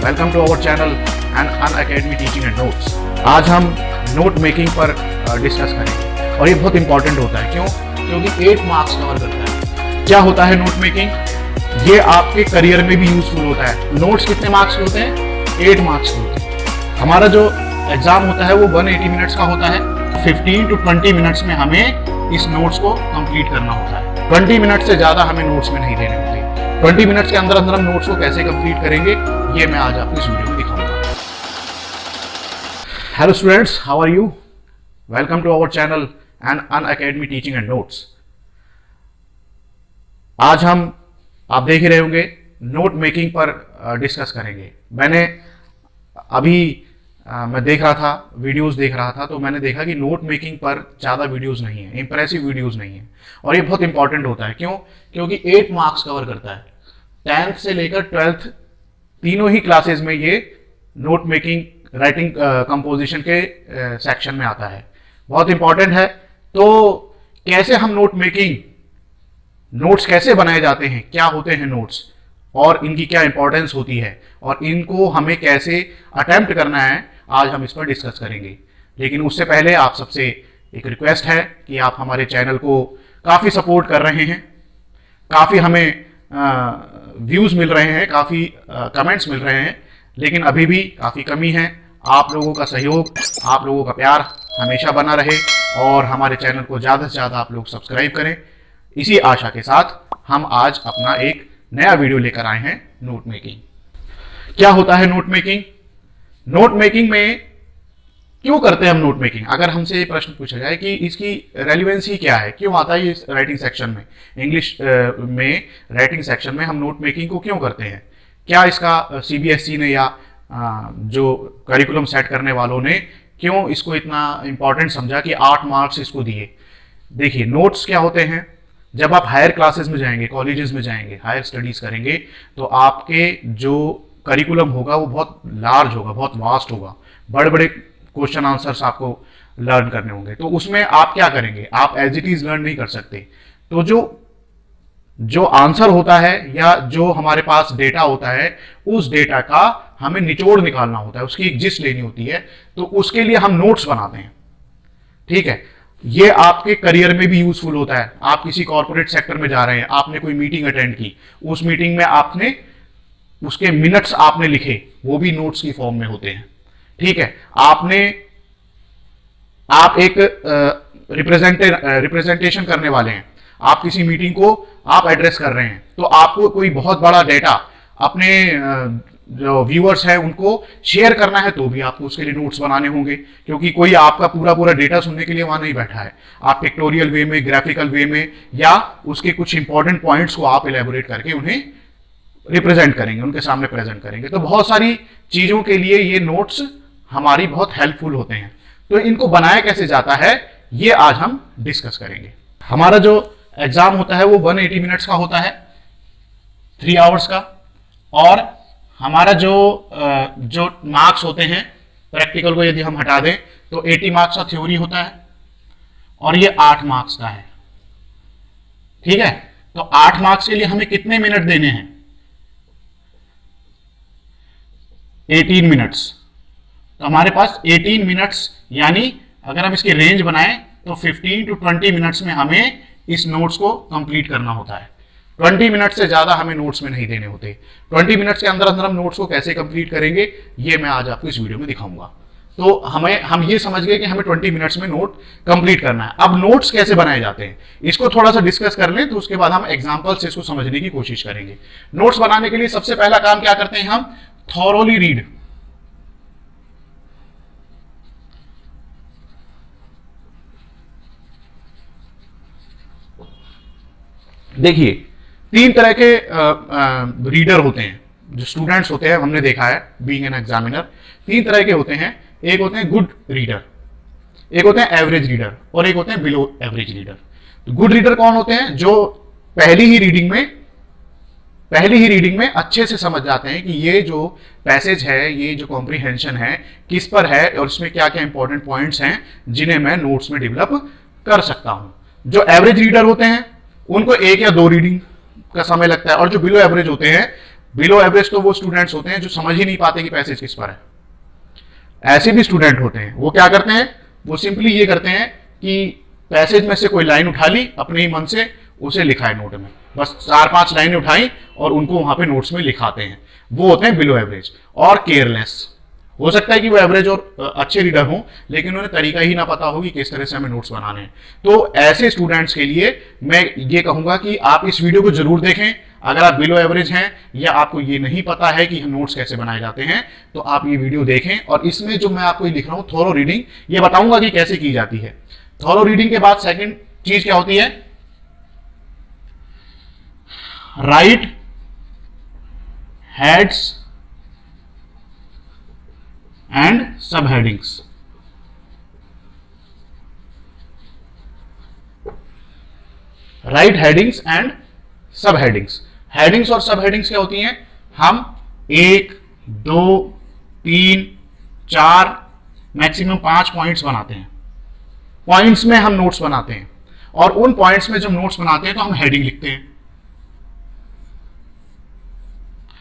Welcome to our channel and Unacademy teaching and notes. आज हम note making पर discuss करेंगे और ये बहुत इंपॉर्टेंट होता है। क्यों? क्योंकि 8 मार्क्स कवर करता है। क्या होता है नोट मेकिंग? ये आपके करियर में भी यूजफुल होता है। नोट्स कितने मार्क्स के होते हैं? 8 मार्क्स के होते हैं। हमारा जो एग्जाम होता है वो 180 मिनट्स का होता है। 15 to 20 मिनट्स में हमें इस नोट्स को कंप्लीट करना होता है। 20 मिनट से ज्यादा हमें नोट्स में नहीं देने होते। 20 मिनट्स के अंदर अंदर हम नोट्स को कैसे कंप्लीट करेंगे ये मैं आज आपको इस वीडियो में दिखाऊंगा। Hello students, how are you? Welcome to our channel and Unacademy teaching and notes. आज हम, आप देख ही रहे होंगे, नोट मेकिंग पर डिस्कस करेंगे। मैंने अभी मैं देख रहा था, वीडियोस देख रहा था, तो मैंने देखा कि नोट मेकिंग पर ज़्यादा वीडियोस नहीं है, इंप्रेसिव वीडियोस नहीं है। और ये बहुत इंपॉर्टेंट होता है। क्यों? क्योंकि 8 मार्क्स कवर करता है। 10th से लेकर 12th तीनों ही क्लासेस में ये नोट मेकिंग, राइटिंग, कंपोजिशन के सेक्शन में आता है। बहुत इंपॉर्टेंट है। तो कैसे हम नोट मेकिंग, नोट्स कैसे बनाए जाते हैं, क्या होते हैं नोट्स और इनकी क्या इंपॉर्टेंस होती है और इनको हमें कैसे अटेम्प्ट करना है, आज हम इस पर डिस्कस करेंगे। लेकिन उससे पहले आप सबसे एक रिक्वेस्ट है कि आप हमारे चैनल को काफ़ी सपोर्ट कर रहे हैं, काफ़ी हमें व्यूज़ मिल रहे हैं, काफ़ी कमेंट्स मिल रहे हैं, लेकिन अभी भी काफ़ी कमी है। आप लोगों का सहयोग, आप लोगों का प्यार हमेशा बना रहे और हमारे चैनल को ज़्यादा से ज़्यादा आप लोग सब्सक्राइब करें। इसी आशा के साथ हम आज अपना एक नया वीडियो लेकर आए हैं, नोट मेकिंग। क्या होता है नोट मेकिंग? नोट मेकिंग में क्यों करते हैं हम नोट मेकिंग? अगर हमसे ये प्रश्न पूछा जाए कि इसकी रेलिवेंसी क्या है, क्यों आता है इस राइटिंग सेक्शन में, इंग्लिश में राइटिंग सेक्शन में हम नोट मेकिंग को क्यों करते हैं? क्या इसका CBSE ने या जो करिकुलम सेट करने वालों ने क्यों इसको इतना इंपॉर्टेंट समझा कि 8 मार्क्स इसको दिए? देखिए, नोट्स क्या होते हैं? जब आप हायर क्लासेस में जाएंगे, कॉलेजेस में जाएंगे, हायर स्टडीज करेंगे, तो आपके जो करिकुलम होगा वो बहुत लार्ज होगा, बहुत वास्ट होगा। बड़े बड़े क्वेश्चन आंसर्स आपको लर्न करने होंगे। तो उसमें आप क्या करेंगे? आप एज इट इज लर्न नहीं कर सकते। तो जो आंसर होता है या जो हमारे पास डेटा होता है, उस डेटा का हमें निचोड़ निकालना होता है, उसकी एक जिस्ट लेनी होती है। तो उसके लिए हम नोट्स बनाते हैं। ठीक है, ये आपके करियर में भी यूजफुल होता है। आप किसी कॉर्पोरेट सेक्टर में जा रहे हैं, आपने कोई मीटिंग अटेंड की, उस मीटिंग में आपने उसके मिनट्स आपने लिखे, वो भी नोट्स की फॉर्म में होते हैं। ठीक है, आप एक रिप्रेजेंटेशन करने वाले हैं, आप किसी मीटिंग को आप एड्रेस कर रहे हैं, तो आपको कोई बहुत बड़ा डेटा अपने जो व्यूअर्स हैं उनको शेयर करना है, तो भी आपको उसके लिए नोट्स बनाने होंगे। क्योंकि कोई आपका पूरा डेटा सुनने के लिए वहां नहीं बैठा है। आप पिक्टोरियल वे में, ग्राफिकल वे में, या उसके कुछ इंपॉर्टेंट पॉइंट्स को आप इलेबोरेट करके उन्हें रिप्रेजेंट करेंगे, उनके सामने प्रेजेंट करेंगे। तो बहुत सारी चीजों के लिए ये नोट्स हमारी बहुत हेल्पफुल होते हैं। तो इनको बनाया कैसे जाता है ये आज हम डिस्कस करेंगे। हमारा जो एग्जाम होता है वो 180 मिनट्स का होता है, 3 आवर्स का। और हमारा जो मार्क्स होते हैं, प्रैक्टिकल को यदि हम हटा दें तो 80 मार्क्स का थ्योरी होता है और ये 8 मार्क्स का है। ठीक है, तो 8 मार्क्स के लिए हमें कितने मिनट देने हैं? 18 मिनट्स। तो हमारे पास 18 मिनट्स, यानी अगर हम इसकी रेंज बनाएं तो 15 to 20 मिनट्स में हमें इस नोट्स को कंप्लीट करना होता है। 20 मिनट से ज्यादा हमें नोट्स में नहीं देने होते। 20 मिनट्स के अंदर अंदर हम नोट्स को कैसे कंप्लीट करेंगे ये मैं आज आपको इस वीडियो में दिखाऊंगा। तो हम ये समझ गए कि हमें 20 मिनट्स में नोट कंप्लीट करना है। अब नोट्स कैसे बनाए जाते हैं इसको थोड़ा सा डिस्कस कर लें, तो उसके बाद हम एग्जांपल से इसको समझने की कोशिश करेंगे। नोट्स बनाने के लिए सबसे पहला काम क्या करते हैं? हम थॉरोली रीड। देखिए, 3 तरह के रीडर होते हैं, जो स्टूडेंट्स होते हैं, हमने देखा है बीइंग एन एग्जामिनर। 3 तरह के होते हैं। एक होते हैं गुड रीडर, एक होते हैं एवरेज रीडर और एक होते हैं बिलो एवरेज रीडर। तो गुड रीडर कौन होते हैं? जो पहली ही रीडिंग में अच्छे से समझ जाते हैं कि ये जो पैसेज है, ये जो कॉम्प्रिहेंशन है किस पर है और इसमें क्या क्या इंपॉर्टेंट पॉइंट्स हैं जिन्हें मैं नोट्स में डेवलप कर सकता हूं। जो एवरेज रीडर होते हैं उनको 1 या 2 रीडिंग का समय लगता है, और जो बिलो एवरेज होते हैं बिलो एवरेज तो वो स्टूडेंट्स होते हैं जो समझ ही नहीं पाते कि पैसेज किस पर है। ऐसे भी स्टूडेंट होते हैं, वो क्या करते हैं, वो सिंपली ये करते हैं कि पैसेज में से कोई लाइन उठा ली अपने ही मन से, उसे लिखा है नोट में, बस 4-5 लाइनें उठाई और उनको वहां पे नोट्स में लिखाते हैं। वो होते हैं बिलो एवरेज और केयरलेस। हो सकता है कि वो एवरेज और अच्छे रीडर हों, लेकिन उन्हें तरीका ही ना पता हो कि किस तरह से हमें नोट्स बनाने हैं। तो ऐसे स्टूडेंट्स के लिए मैं ये कहूंगा कि आप इस वीडियो को जरूर देखें। अगर आप बिलो एवरेज हैं या आपको ये नहीं पता है कि नोट्स कैसे बनाए जाते हैं, तो आप ये वीडियो देखें। और इसमें जो मैं आपको लिख रहा हूं थोरो रीडिंग, ये बताऊंगा कि कैसे की जाती है। थोरो रीडिंग के बाद सेकंड चीज क्या होती है, राइट हेड्स एंड सब हेडिंग्स। राइट हेडिंग्स एंड सब हेडिंग्स। हेडिंग्स और सब हेडिंग्स क्या होती हैं, हम 1, 2, 3, 4 मैक्सिमम 5 पॉइंट्स बनाते हैं। पॉइंट्स में हम नोट्स बनाते हैं और उन पॉइंट्स में जब नोट्स बनाते हैं तो हम हेडिंग लिखते हैं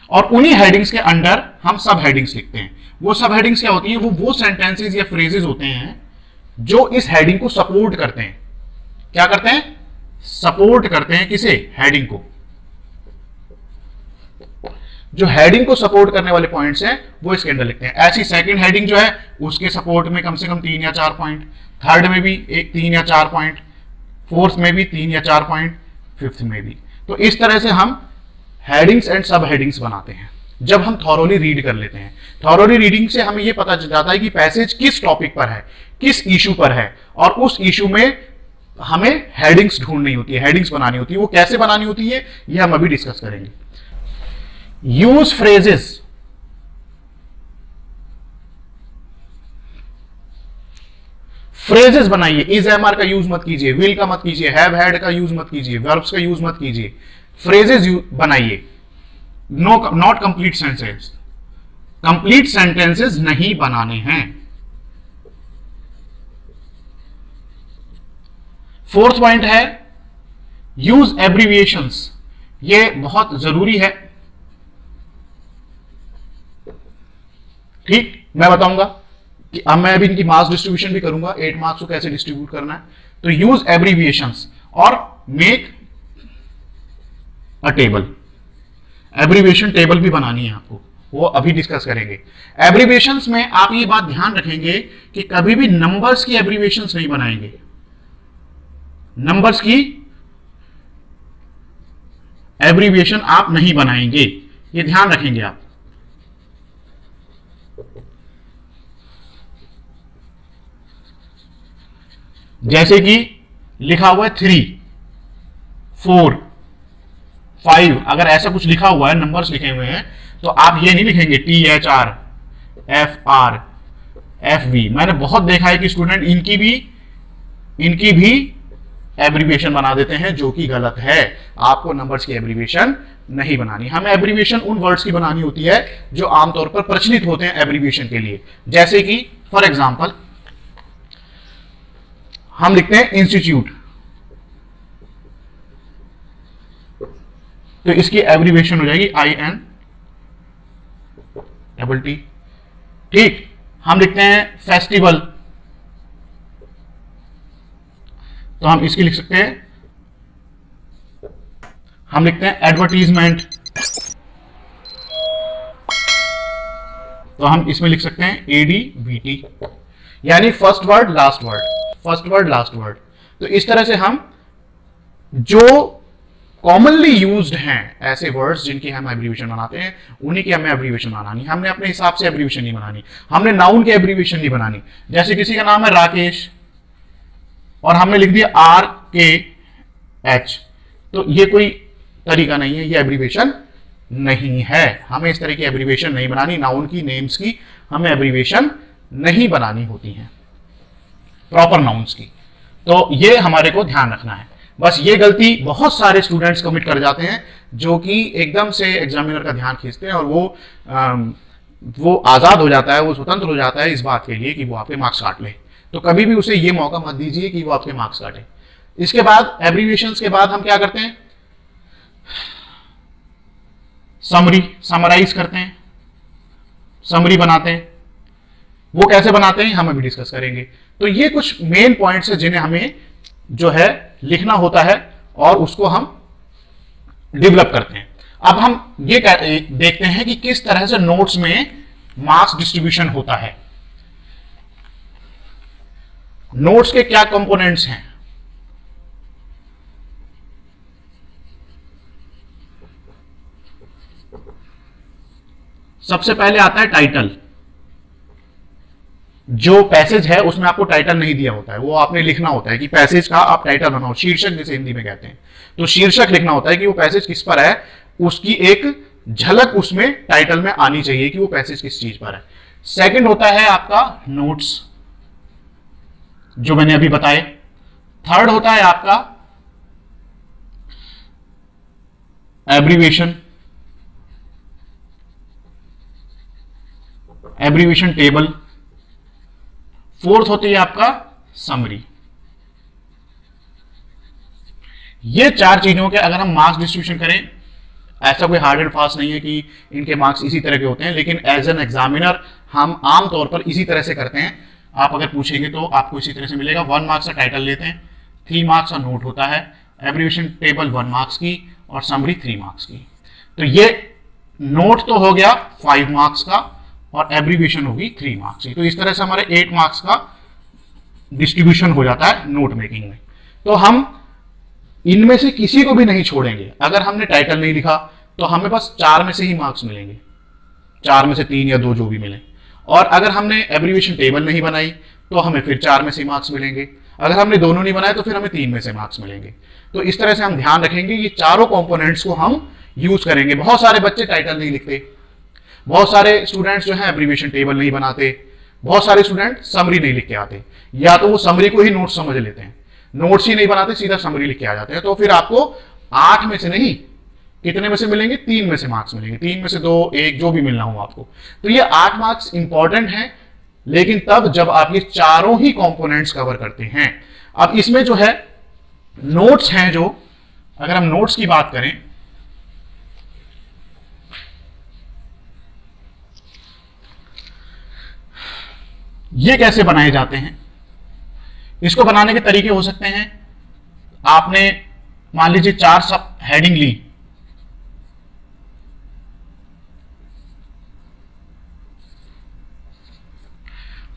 और उन्हीं हेडिंग्स के अंडर हम सब हेडिंग्स लिखते हैं। वो सब हेडिंग्स क्या होती हैं, वो सेंटेंसेस या फ्रेजेस होते हैं जो इस हेडिंग को सपोर्ट करते हैं। क्या करते हैं, सपोर्ट करते हैं किसे, हेडिंग को। जो हेडिंग को सपोर्ट करने वाले पॉइंट्स हैं वो इसके अंदर लिखते हैं। ऐसी सेकंड हेडिंग जो है उसके सपोर्ट में कम से कम 3 या 4 पॉइंट, थर्ड में भी 3 या 4 पॉइंट, फोर्थ में भी 3 या 4 पॉइंट, फिफ्थ में भी। तो इस तरह से हम हेडिंग्स एंड सब हेडिंग्स बनाते हैं जब हम थॉरोली रीड कर लेते हैं। थॉरोली रीडिंग से हमें यह पता चल जाता है कि पैसेज किस टॉपिक पर है, किस इशू पर है, और उस इशू में हमें हेडिंग्स ढूंढनी होती है, हेडिंग्स बनानी होती है। वो कैसे बनानी होती है ये हम अभी डिस्कस करेंगे। Use phrases. फ्रेजेस बनाइए। इज एम आर का यूज मत कीजिए, विल का मत कीजिए, हैव हैड का यूज मत कीजिए, वर्ब्स का यूज मत कीजिए। फ्रेजेस बनाइए। Not complete sentences. Complete sentences नहीं बनाने हैं। फोर्थ पॉइंट है यूज एब्रीविएशंस। ये बहुत जरूरी है। ठीक, मैं बताऊंगा कि अब मैं अभी इनकी मार्क्स डिस्ट्रीब्यूशन भी करूंगा, 8 मार्क्स को कैसे डिस्ट्रीब्यूट करना है। तो यूज एब्रीविएशंस और make a table. Abbreviation table भी बनानी है आपको, वो अभी डिस्कस करेंगे। एब्रीविएशंस में आप ये बात ध्यान रखेंगे कि कभी भी नंबर्स की एब्रीविएशंस नहीं बनाएंगे। नंबर्स की एब्रीविएशन आप नहीं बनाएंगे, ये ध्यान रखेंगे आप। जैसे कि लिखा हुआ है 3, 4, 5, अगर ऐसा कुछ लिखा हुआ है, नंबर्स लिखे हुए हैं, तो आप ये नहीं लिखेंगे THR, FR, FV। मैंने बहुत देखा है कि स्टूडेंट इनकी भी एब्रीविएशन बना देते हैं, जो कि गलत है। आपको नंबर्स की एब्रीविएशन नहीं बनानी। हमें एब्रीविएशन उन वर्ड्स की बनानी होती है जो आमतौर पर प्रचलित होते हैं एब्रीविएशन के लिए। जैसे कि फॉर एग्जांपल हम लिखते हैं इंस्टीट्यूट, तो इसकी एब्रीविएशन हो जाएगी INTT। ठीक, हम लिखते हैं फेस्टिवल, तो हम इसकी लिख सकते हैं, हम लिखते हैं एडवर्टीजमेंट, तो हम इसमें लिख सकते हैं ADVT, यानी first word last word, first word last word. तो इस तरह से हम जो कॉमनली यूज्ड हैं ऐसे वर्ड्स जिनकी हम एब्रीविएशन बनाते हैं, उन्हीं की हमें एब्रीविएशन बनानी। हमने अपने हिसाब से एब्रीविएशन नहीं बनानी, हमने नाउन की एब्रीविएशन नहीं बनानी। जैसे किसी का नाम है राकेश और हमने लिख दिया RKH, तो ये कोई तरीका नहीं है, ये एब्रीविएशन नहीं है। हमें इस तरह की एब्रीविएशन नहीं बनानी। नाउन की, नेम्स की हमें एब्रीविएशन नहीं बनानी होती है, प्रॉपर नाउन्स की। तो ये हमारे को ध्यान रखना है। बस ये गलती बहुत सारे स्टूडेंट्स कमिट कर जाते हैं, जो कि एकदम से एग्जामिनर का ध्यान खींचते हैं और वो आजाद हो जाता है, वो स्वतंत्र हो जाता है इस बात के लिए कि वो आपके मार्क्स काट ले। तो कभी भी उसे ये मौका मत दीजिए कि वो आपके मार्क्स काटे। इसके बाद एब्रीविएशंस के बाद हम क्या करते हैं, समराइज करते हैं, समरी बनाते हैं। वो कैसे बनाते हैं हम अभी डिस्कस करेंगे। तो ये कुछ मेन पॉइंट्स है जिन्हें हमें जो है लिखना होता है और उसको हम डेवलप करते हैं। अब हम ये देखते हैं कि किस तरह से नोट्स में मार्क्स डिस्ट्रीब्यूशन होता है। नोट्स के क्या कंपोनेंट्स हैं? सबसे पहले आता है टाइटल। जो पैसेज है उसमें आपको टाइटल नहीं दिया होता है, वो आपने लिखना होता है कि पैसेज का आप टाइटल बनाओ, शीर्षक जिसे हिंदी में कहते हैं। तो शीर्षक लिखना होता है कि वो पैसेज किस पर है, उसकी एक झलक उसमें टाइटल में आनी चाहिए कि वो पैसेज किस चीज पर है। सेकंड होता है आपका नोट्स, जो मैंने अभी बताए। थर्ड होता है आपका एब्रीविएशन, एब्रीविएशन टेबल। फोर्थ होती है आपका समरी। ये चार चीजों के अगर हम मार्क्स डिस्ट्रीब्यूशन करें, ऐसा कोई हार्ड एंड फास्ट नहीं है कि इनके मार्क्स इसी तरह के होते हैं, लेकिन एज एन एग्जामिनर हम आमतौर पर इसी तरह से करते हैं। आप अगर पूछेंगे तो आपको इसी तरह से मिलेगा। 1 मार्क्स का टाइटल लेते हैं, 3 मार्क्स का नोट होता है, एब्रीविएशन टेबल 1 मार्क्स की और समरी 3 मार्क्स की। तो ये नोट तो हो गया 5 मार्क्स का और एब्रीविएशन होगी 3 मार्क्स की। तो इस तरह से हमारे 8 मार्क्स का डिस्ट्रीब्यूशन हो जाता है नोट मेकिंग में। तो हम इनमें से किसी को भी नहीं छोड़ेंगे। अगर हमने टाइटल नहीं लिखा तो हमें बस 4 में से ही मार्क्स मिलेंगे, 4 में से 3 या 2 जो भी मिले। और अगर हमने एब्रीविएशन टेबल नहीं बनाई तो हमें फिर 4 में से मार्क्स मिलेंगे। अगर हमने दोनों नहीं बनाए तो फिर हमें 3 में से मार्क्स मिलेंगे। तो इस तरह से हम ध्यान रखेंगे, ये चारों कंपोनेंट्स को हम यूज करेंगे। बहुत सारे बच्चे टाइटल नहीं लिखते, बहुत सारे स्टूडेंट्स जो है एब्रीविएशन टेबल नहीं बनाते, बहुत सारे स्टूडेंट समरी नहीं लिख के आते, या तो वो समरी को ही नोट समझ लेते हैं, नोट्स ही नहीं बनाते, सीधा समरी लिख के आ जाते हैं। तो फिर आपको 8 में से नहीं, कितने में से मिलेंगे? 3 में से मार्क्स मिलेंगे, 3 में से 2, 1 जो भी मिलना हो आपको। तो ये 8 मार्क्स इंपॉर्टेंट हैं, लेकिन तब जब आप ये चारों ही कंपोनेंट्स कवर करते हैं। अब इसमें जो है नोट्स हैं, जो अगर हम नोट्स की बात करें, ये कैसे बनाए जाते हैं? इसको बनाने के तरीके हो सकते हैं। आपने मान लीजिए 4 सब हेडिंग ली,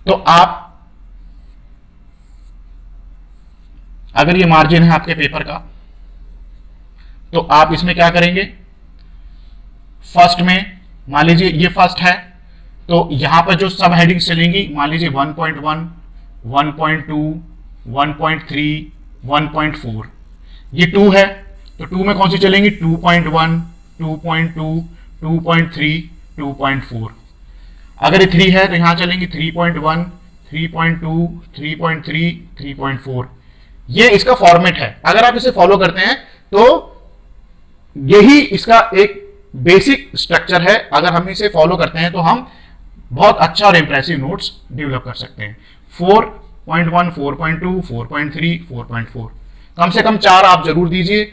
तो आप, अगर ये मार्जिन है आपके पेपर का, तो आप इसमें क्या करेंगे? फर्स्ट में मान लीजिए ये फर्स्ट है, तो यहां पर जो सब हेडिंग्स चलेंगी, मान लीजिए 1.1, 1.2, 1.3, 1.4, ये 2 है, तो 2 में कौन सी चलेंगी? 2.1, 2.2, 2.3, 2.4। अगर ये 3 है तो यहां चलेंगी 3.1, 3.2, 3.3, 3.4। ये इसका फॉर्मेट है। अगर आप इसे फॉलो करते हैं तो यही इसका एक बेसिक स्ट्रक्चर है। अगर हम इसे फॉलो करते हैं तो हम बहुत अच्छा और इंप्रेसिव नोट्स डेवलप कर सकते हैं। 4.1, 4.2, 4.3, 4.4, कम से कम 4 आप जरूर दीजिए।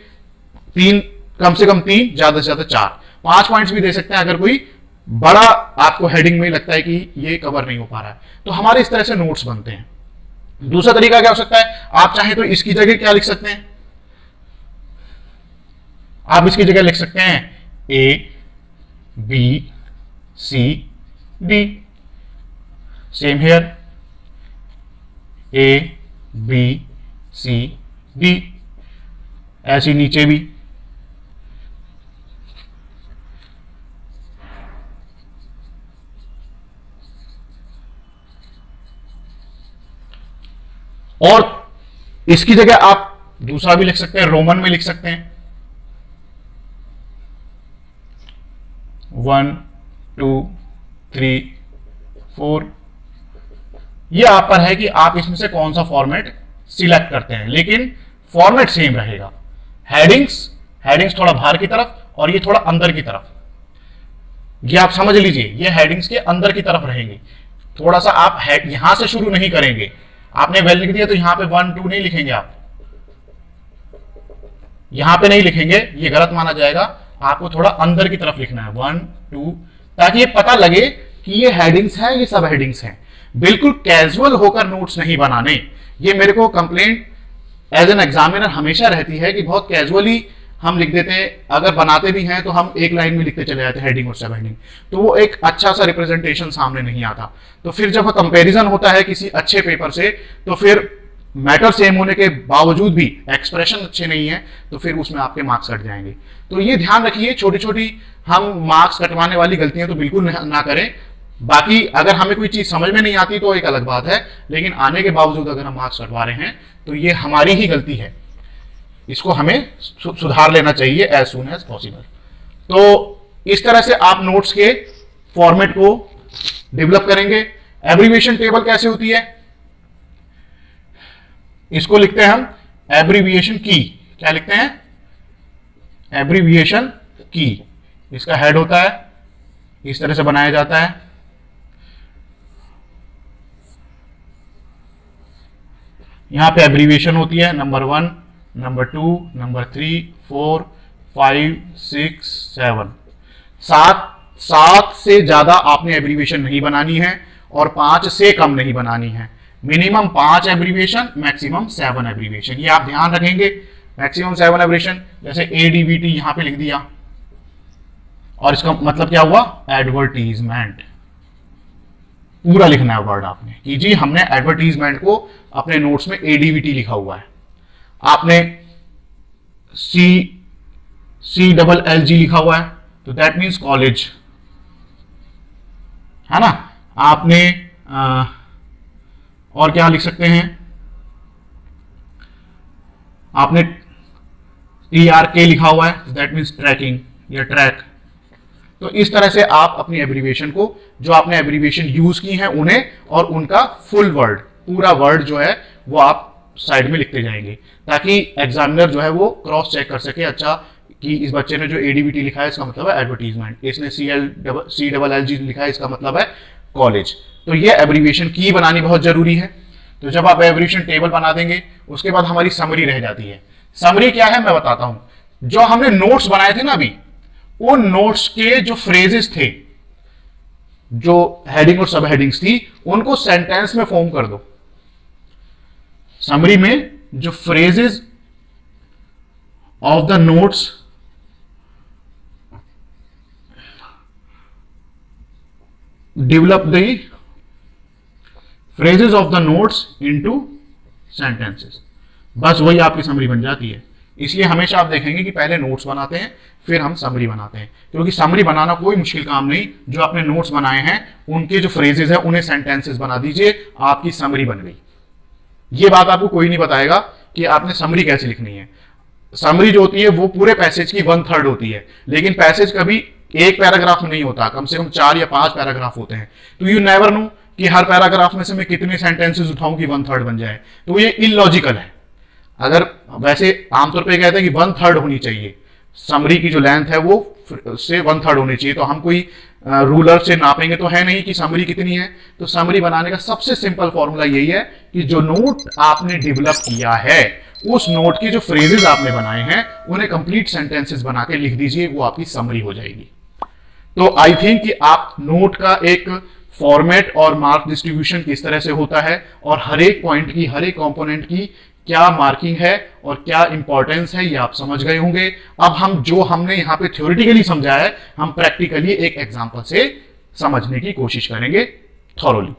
3, कम से कम 3, ज्यादा से ज्यादा 4, 5 पॉइंट्स भी दे सकते हैं अगर कोई बड़ा आपको हेडिंग में लगता है कि ये कवर नहीं हो पा रहा है। तो हमारे इस तरह से नोट्स बनते हैं। दूसरा तरीका क्या हो सकता है? आप चाहें तो इसकी जगह क्या लिख सकते हैं? आप इसकी जगह लिख सकते हैं A, B, C, D। Same here, A, B, C, D। ऐसी नीचे भी। और इसकी जगह आप दूसरा भी लिख सकते हैं, रोमन में लिख सकते हैं। 1, 2, 3, 4। ये आप पर है कि आप इसमें से कौन सा फॉर्मेट सिलेक्ट करते हैं, लेकिन फॉर्मेट सेम रहेगा। हेडिंग्स थोड़ा बाहर की तरफ और ये थोड़ा अंदर की तरफ। ये आप समझ लीजिए, ये हेडिंग्स के अंदर की तरफ रहेंगे। थोड़ा सा आप यहां से शुरू नहीं करेंगे। आपने वेल लिख दिया तो यहां पे 1, 2 नहीं लिखेंगे, आप यहां पे नहीं लिखेंगे, ये गलत माना जाएगा। आपको थोड़ा अंदर की तरफ लिखना है 1 2, ताकि ये पता लगे कि ये हेडिंग्स हैं, ये सब हेडिंग्स हैं। बिल्कुल कैजुअल होकर नोट्स नहीं बनाने। ये मेरे को कंप्लेंट एज एन एग्जामिनर हमेशा रहती है कि बहुत कैजुअली हम लिख देते हैं, अगर बनाते भी हैं तो हम एक लाइन में लिखते चले जाते हैं हेडिंग और सब हेडिंग, तो वो एक अच्छा सा रिप्रेजेंटेशन सामने नहीं आता। तो फिर जब कंपैरिजन होता है किसी अच्छे पेपर से, तो फिर मैटर सेम होने के बावजूद भी एक्सप्रेशन अच्छे नहीं है, तो फिर उसमें आपके मार्क्स कट जाएंगे। तो ये ध्यान रखिए, छोटी छोटी हम मार्क्स कटवाने वाली गलतियां तो बिल्कुल ना करें। बाकी अगर हमें कोई चीज समझ में नहीं आती तो एक अलग बात है, लेकिन आने के बावजूद अगर हम मार्क्स कटवा रहे हैं तो ये हमारी ही गलती है, इसको हमें सुधार लेना चाहिए एज सुन एज पॉसिबल। तो इस तरह से आप नोट्स के फॉर्मेट को डेवलप करेंगे। एब्रीविएशन टेबल कैसे होती है, इसको लिखते हैं हम एब्रीविएशन की। क्या लिखते हैं? एब्रीविएशन की। इसका हेड होता है, इस तरह से बनाया जाता है। यहां पे एब्रीविएशन होती है नंबर 1, नंबर 2, नंबर 3, 4, 5, 6, 7। 7 से ज्यादा आपने एब्रीविएशन नहीं बनानी है और 5 से कम नहीं बनानी है। मिनिमम 5 एब्रीविएशन, मैक्सिमम 7 एब्रीविएशन, ये आप ध्यान रखेंगे। मैक्सिमम 7 एब्रीविएशन, जैसे एडीवीटी यहां पे लिख दिया और इसका मतलब क्या हुआ? एडवर्टीजमेंट। पूरा लिखना है वर्ड आपने कि जी हमने एडवर्टीजमेंट को अपने नोट्स में एडीवीटी लिखा हुआ है। आपने CLLG लिखा हुआ है तो दैट मीन्स कॉलेज, है ना। आपने और क्या लिख सकते हैं? आपने TRK लिखा हुआ है, दैट मीन्स ट्रैकिंग या ट्रैक। तो इस तरह से आप अपनी एब्रीविएशन को, जो आपने एब्रीविएशन यूज की हैं उन्हें और उनका फुल वर्ड, पूरा वर्ड जो है वो आप साइड में लिखते जाएंगे, ताकि एग्जामिनर जो है वो क्रॉस चेक कर सके, अच्छा कि इस बच्चे ने जो एडीवीटी लिखा है इसका मतलब है एडवर्टीजमेंट, इसने CLLG लिखा है इसका मतलब है कॉलेज। तो ये एब्रीविएशन की बनानी बहुत जरूरी है। तो जब आप एब्रीविएशन टेबल बना देंगे, उसके बाद हमारी समरी रह जाती है। समरी क्या है मैं बताता हूं। जो हमने नोट्स बनाए थे ना अभी, उन नोट्स के जो फ्रेजेस थे, जो हेडिंग और सब हेडिंग्स थी, उनको सेंटेंस में फॉर्म कर दो। समरी में जो phrases of the notes develop the phrases of the notes into sentences, बस वही आपकी समरी बन जाती है। इसलिए हमेशा आप देखेंगे कि पहले नोट्स बनाते हैं फिर हम समरी बनाते हैं, क्योंकि समरी बनाना कोई मुश्किल काम नहीं। जो आपने नोट्स बनाए हैं उनके जो फ्रेजेस हैं उन्हें सेंटेंसेस बना दीजिए, आपकी समरी बन गई। ये बात आपको कोई नहीं बताएगा कि आपने समरी कैसे लिखनी है। समरी जो होती है वो पूरे पैसेज की 1/3 होती है, लेकिन पैसेज कभी एक पैराग्राफ में नहीं होता, कम से कम 4 या 5 पैराग्राफ होते हैं। तो यू नेवर नो कि हर पैराग्राफ में से मैं कितने सेंटेंसेस उठाऊं कि 1/3 बन जाए, तो ये इलॉजिकल है। अगर वैसे आमतौर पे कहते हैं कि 1/3 होनी चाहिए, समरी की जो लेंथ है वो से 1/3 होनी चाहिए। तो हम कोई रूलर से नापेंगे तो है नहीं कि समरी कितनी है। तो समरी बनाने का सबसे सिंपल फॉर्मूला यही है कि जो नोट आपने डेवलप किया है, उस नोट के जो फ्रेजेस आपने बनाए हैं उन्हें कंप्लीट सेंटेंसेस बना के लिख दीजिए, वो आपकी समरी हो जाएगी। तो आई थिंक कि आप नोट का एक फॉर्मेट और मार्क डिस्ट्रीब्यूशन किस तरह से होता है और हर एक पॉइंट की, हर एक कंपोनेंट की क्या मार्किंग है और क्या इंपॉर्टेंस है, ये आप समझ गए होंगे। अब हम जो हमने यहाँ पे थ्योरेटिकली समझा है, हम प्रैक्टिकली एक एग्जांपल से समझने की कोशिश करेंगे थॉरोली।